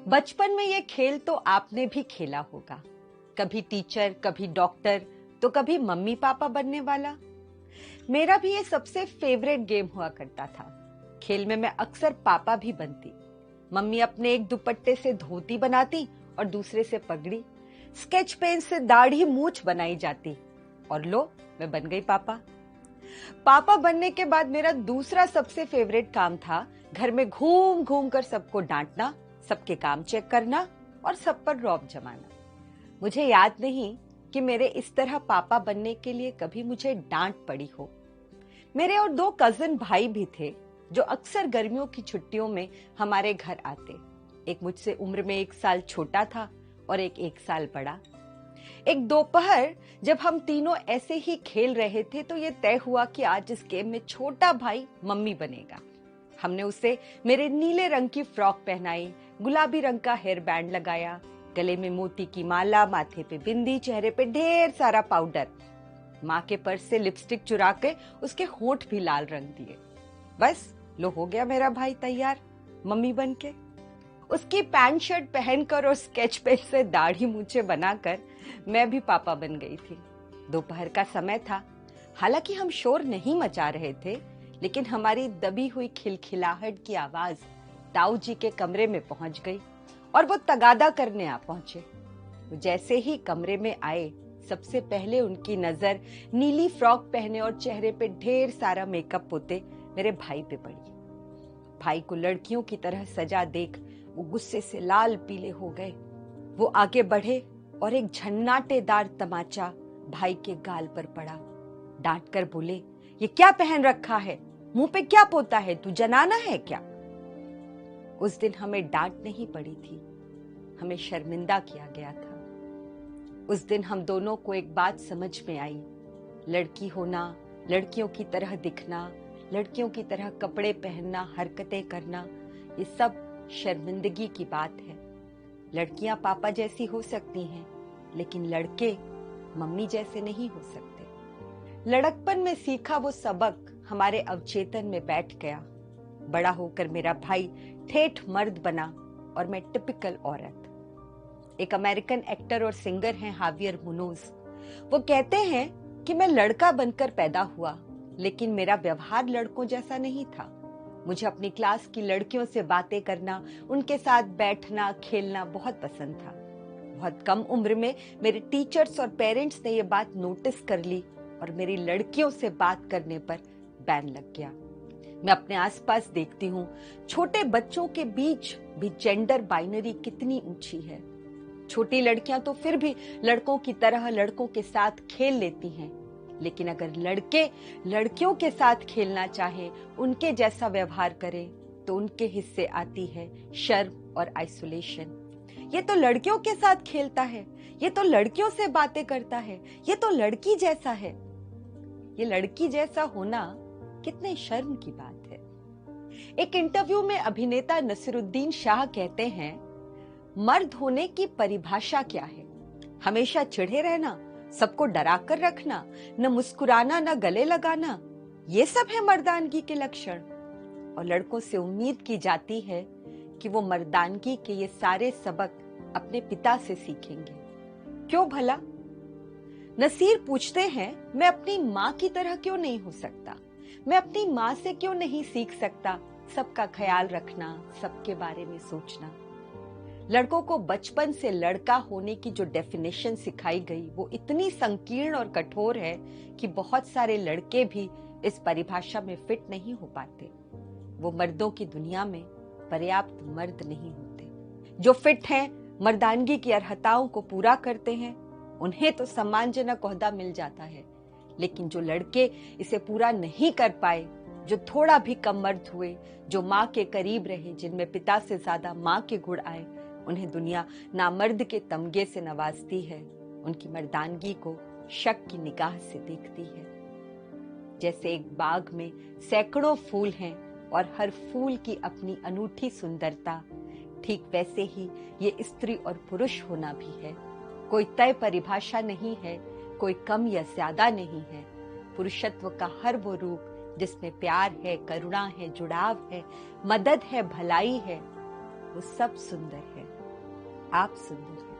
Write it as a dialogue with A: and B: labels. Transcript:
A: बचपन में ये खेल तो आपने भी खेला होगा। कभी टीचर, कभी डॉक्टर, तो कभी मम्मी पापा बनने वाला। मेरा भी ये सबसे फेवरेट गेम हुआ करता था। खेल में मैं अक्सर पापा भी बनती। मम्मी अपने एक दुपट्टे से धोती बनाती और दूसरे से पगड़ी। स्केच पेन से दाढ़ी मूछ बनाई जाती और लो, मैं बन गई पापा। पापा बनने के बाद मेरा दूसरा सबसे फेवरेट काम था घर में घूम घूम कर सबको डांटना, सबके काम चेक करना और सब पर रौब जमाना। मुझे याद नहीं कि मेरे इस तरह पापा बनने के लिए कभी मुझे डांट पड़ी हो। मेरे और दो कजिन भाई भी थे जो अक्सर गर्मियों की छुट्टियों में हमारे घर आते। एक मुझसे उम्र में 1 साल छोटा था और एक साल बड़ा। एक दोपहर जब हम तीनों ऐसे ही खेल रहे थे तो ये तय हुआ कि आज इस गेम में छोटा भाई मम्मी बनेगा। हमने उसे मेरे नीले रंग की फ्रॉक पहनाई, गुलाबी रंग का हेयर बैंड लगाया, गले में मोती की माला, माथे पे बिंदी, चेहरे पे ढेर सारा पाउडर। माँ के पर्स से लिपस्टिक चुरा के उसके होंठ भी लाल रंग दिए। बस लो, हो गया मेरा भाई तैयार मम्मी बनके। उसकी पैंट शर्ट पहनकर और स्केच पेन से दाढ़ी मूछें बनाकर मैं भी पापा बन गई थी। दोपहर का समय था। हालांकि हम शोर नहीं मचा रहे थे, लेकिन हमारी दबी हुई खिलखिलाहट की आवाज ताऊ जी के कमरे में पहुंच गई और वो तगादा करने आ पहुंचे। वो जैसे ही कमरे में आए, सबसे पहले उनकी नजर नीली फ्रॉक पहने और चेहरे पे ढेर सारा मेकअप पोते मेरे भाई पे पड़ी। भाई को लड़कियों की तरह सजा देख वो गुस्से से लाल पीले हो गए। वो आगे बढ़े और एक झन्नाटेदार तमाचा भाई के गाल पर पड़ा। डांट कर बोले, ये क्या पहन रखा है? मुंह पे क्या पोता है? तू जनाना है क्या? उस दिन हमें डांट नहीं पड़ी थी, हमें शर्मिंदा किया गया था। उस दिन हम दोनों को एक बात समझ में आई। लड़की होना, लड़कियों की तरह दिखना, लड़कियों की तरह कपड़े पहनना, हरकतें करना, ये सब शर्मिंदगी की बात है। लड़कियां पापा जैसी हो सकती हैं, लेकिन लड़के मम्मी जैसे नहीं हो सकते। लड़कपन में सीखा वो सबक हमारे अवचेतन में बैठ गया। बड़ा होकर मेरा भाई ठेठ मर्द बना और मैं टिपिकल औरत। एक अमेरिकन एक्टर और सिंगर हैं हावियर मुनोज। वो कहते हैं कि मैं लड़का बनकर पैदा हुआ, लेकिन मेरा व्यवहार लड़कों जैसा नहीं था। मुझे अपनी क्लास की लड़कियों से बातें करना, उनके साथ बैठना, खेलना बहुत पसंद था। बहुत कम उम्र में मेरे टीचर्स और पेरेंट्स ने ये बात नोटिस कर ली और मेरी लड़कियों से बात करने पर बैन लग गया। मैं अपने आसपास देखती हूँ, छोटे बच्चों के बीच भी जेंडर बाइनरी कितनी ऊंची है। छोटी लड़कियां तो फिर भी लड़कों की तरह लड़कों के साथ खेल लेती हैं, लेकिन अगर लड़के लड़कियों के साथ खेलना चाहे, उनके जैसा व्यवहार करें, तो उनके हिस्से आती है शर्म और आइसोलेशन। ये तो लड़कियों के साथ खेलता है, ये तो लड़कियों से बातें करता है, ये तो लड़की जैसा है। ये लड़की जैसा होना कितने शर्म की बात है। एक इंटरव्यू में अभिनेता नसीरुद्दीन शाह कहते हैं, मर्द होने की परिभाषा क्या है? हमेशा चिढ़े रहना, सबको डरा कर रखना, न मुस्कुराना, न गले लगाना, ये सब है मर्दानगी के लक्षण। और लड़कों से उम्मीद की जाती है कि वो मर्दानगी के ये सारे सबक अपने पिता से सीखेंगे। क्यों भला? नसीर पूछते हैं, मैं अपनी माँ की तरह क्यों नहीं हो सकता? मैं अपनी माँ से क्यों नहीं सीख सकता सबका ख्याल रखना, सबके बारे में सोचना? लड़कों को बचपन से लड़का होने की जो डेफिनेशन सिखाई गई, वो इतनी संकीर्ण और कठोर है कि बहुत सारे लड़के भी इस परिभाषा में फिट नहीं हो पाते। वो मर्दों की दुनिया में पर्याप्त मर्द नहीं होते। जो फिट हैं, मर्दानगी की अर्हताओं को पूरा करते हैं, उन्हें तो सम्मानजनक ओहदा मिल जाता है। लेकिन जो लड़के इसे पूरा नहीं कर पाए, जो थोड़ा भी कम मर्द हुए, जो माँ के करीब रहे, जिनमें पिता से ज्यादा माँ के गुण आए, उन्हें दुनिया नामर्द के तमगे से नवाजती है, उनकी मर्दानगी को शक की निगाह से देखती है। जैसे एक बाग में सैकड़ों फूल हैं और हर फूल की अपनी अनूठी सुंदरता, ठीक वैसे ही ये स्त्री और पुरुष होना भी है। कोई तय परिभाषा नहीं है, कोई कम या ज्यादा नहीं है। पुरुषत्व का हर वो रूप जिसमें प्यार है, करुणा है, जुड़ाव है, मदद है, भलाई है, वो सब सुंदर है। आप सुंदर हैं।